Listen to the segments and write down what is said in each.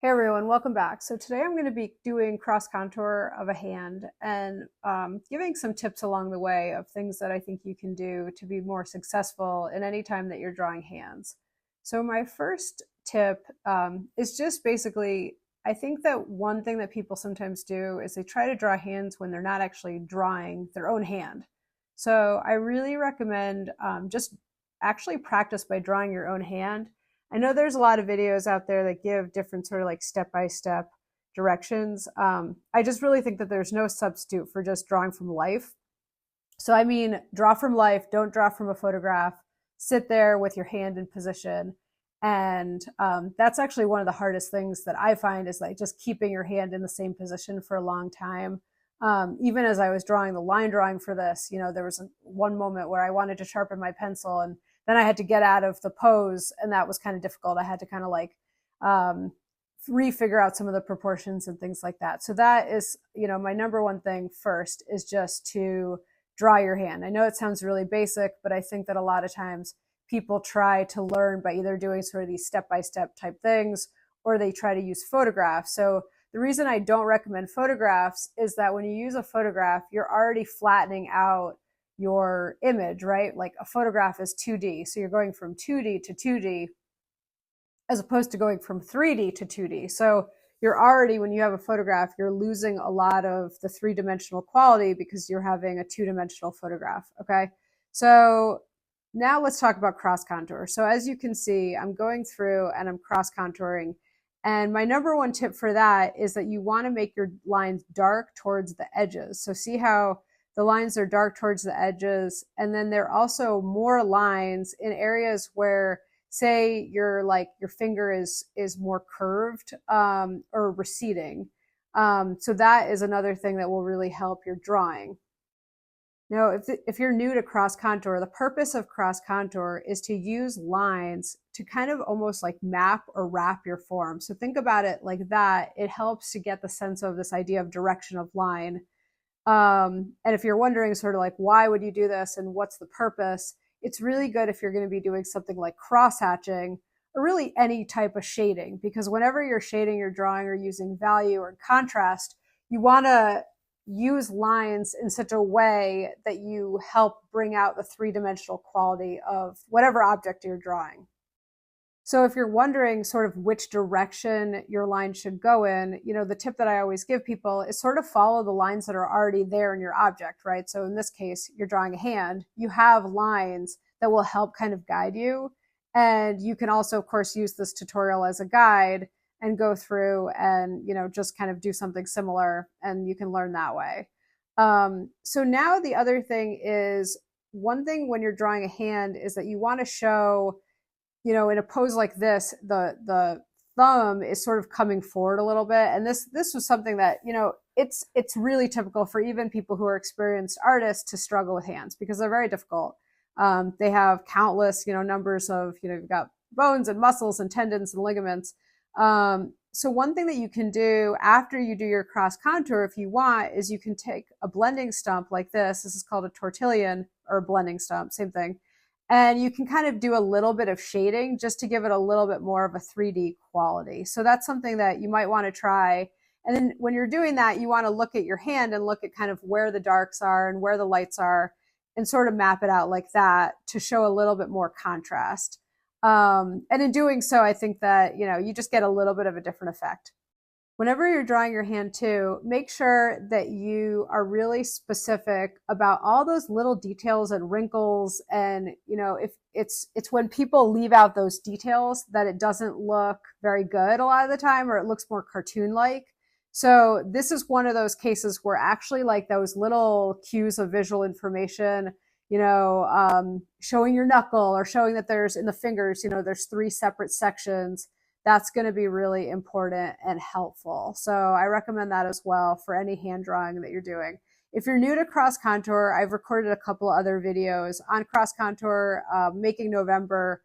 Hey everyone, welcome back. So today I'm going to be doing cross contour of a hand and giving some tips along the way of things that I think you can do to be more successful in any time that you're drawing hands. So my first tip is just basically, I think that one thing that people sometimes do is they try to draw hands when they're not actually drawing their own hand. So I really recommend just actually practice by drawing your own hand. I know there's a lot of videos out there that give different sort of like step-by-step directions. I just really think that there's no substitute for just drawing from life. So I mean, draw from life, don't draw from a photograph, sit there with your hand in position. And that's actually one of the hardest things that I find is like just keeping your hand in the same position for a long time. Even as I was drawing the line drawing for this, there was one moment where I wanted to sharpen my pencil and then I had to get out of the pose, and that was kind of difficult. I had to kind of like refigure out some of the proportions and things like that. So that is, my number one thing first is just to draw your hand. I know it sounds really basic, but I think that a lot of times people try to learn by either doing sort of these step-by-step type things, or they try to use photographs. So the reason I don't recommend photographs is that when you use a photograph, you're already flattening out your image, right? Like a photograph is 2D. So you're going from 2D to 2D as opposed to going from 3D to 2D. So you're already, when you have a photograph, you're losing a lot of the three-dimensional quality because you're having a two-dimensional photograph, okay? So now let's talk about cross contour. So as you can see, I'm going through and I'm cross contouring. And my number one tip for that is that you want to make your lines dark towards the edges. So see how the lines are dark towards the edges, and then there are also more lines in areas where, say, your finger is more curved or receding. So that is another thing that will really help your drawing. Now, if you're new to cross contour, the purpose of cross contour is to use lines to kind of almost like map or wrap your form. So think about it like that. It helps to get the sense of this idea of direction of line. And if you're wondering sort of like, why would you do this and what's the purpose? It's really good if you're going to be doing something like cross hatching or really any type of shading, because whenever you're shading your drawing or using value or contrast, you want to use lines in such a way that you help bring out the three-dimensional quality of whatever object you're drawing. So if you're wondering sort of which direction your line should go in, the tip that I always give people is sort of follow the lines that are already there in your object, right? So in this case, you're drawing a hand, you have lines that will help kind of guide you. And you can also, of course, use this tutorial as a guide and go through and, just kind of do something similar, and you can learn that way. So now the other thing is, one thing when you're drawing a hand is that you want to show, in a pose like this, the thumb is sort of coming forward a little bit. And this was something that, it's really typical for even people who are experienced artists to struggle with hands because they're very difficult. They have countless, numbers of, you've got bones and muscles and tendons and ligaments. So one thing that you can do after you do your cross contour, if you want, is you can take a blending stump like this. This is called a tortillon, or a blending stump, same thing. And you can kind of do a little bit of shading just to give it a little bit more of a 3D quality. So that's something that you might want to try. And then when you're doing that, you want to look at your hand and look at kind of where the darks are and where the lights are and sort of map it out like that to show a little bit more contrast. And in doing so, I think that, you just get a little bit of a different effect. Whenever you're drawing your hand too, make sure that you are really specific about all those little details and wrinkles. And, if it's when people leave out those details that it doesn't look very good a lot of the time, or it looks more cartoon-like. So this is one of those cases where actually like those little cues of visual information, showing your knuckle or showing that there's in the fingers, there's 3 separate sections. That's going to be really important and helpful. So I recommend that as well for any hand drawing that you're doing. If you're new to cross contour, I've recorded a couple other videos on cross contour, making November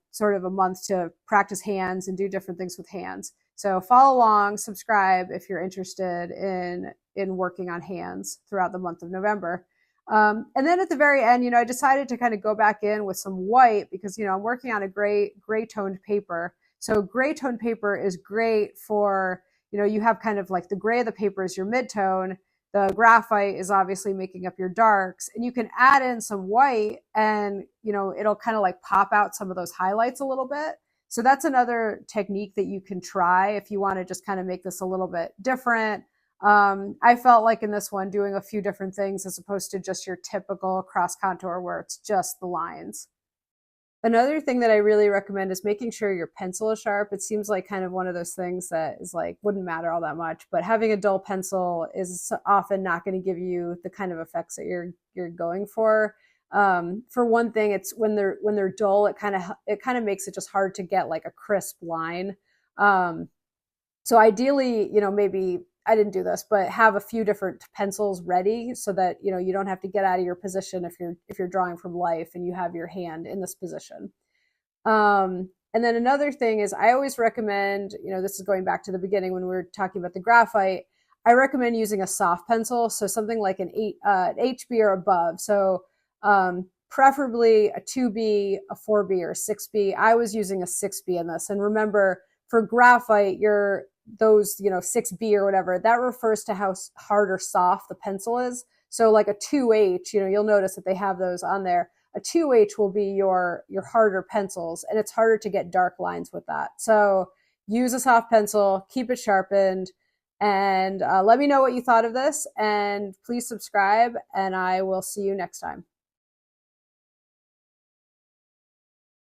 sort of a month to practice hands and do different things with hands. So follow along, subscribe if you're interested in working on hands throughout the month of November. And then at the very end, I decided to kind of go back in with some white because, I'm working on a gray toned paper. So gray tone paper is great for, you have kind of like the gray of the paper is your mid-tone. The graphite is obviously making up your darks, and you can add in some white and, it'll kind of like pop out some of those highlights a little bit. So that's another technique that you can try if you want to just kind of make this a little bit different. I felt like in this one doing a few different things as opposed to just your typical cross contour where it's just the lines. Another thing that I really recommend is making sure your pencil is sharp. It seems like kind of one of those things that is like wouldn't matter all that much, but having a dull pencil is often not going to give you the kind of effects that you're going for. For one thing, it's when they're dull, it kind of makes it just hard to get like a crisp line. So ideally, maybe I didn't do this, but have a few different pencils ready so that, you don't have to get out of your position if you're drawing from life and you have your hand in this position. And then another thing is I always recommend, this is going back to the beginning when we were talking about the graphite, I recommend using a soft pencil. So something like an HB or above. So, preferably a 2B, a 4B, or a 6B. I was using a 6B in this. And remember, for graphite, those 6B or whatever, that refers to how hard or soft the pencil is. So like a 2H, you'll notice that they have those on there. A 2H will be your harder pencils, and it's harder to get dark lines with that. So use a soft pencil, keep it sharpened, and let me know what you thought of this, and please subscribe, and I will see you next time.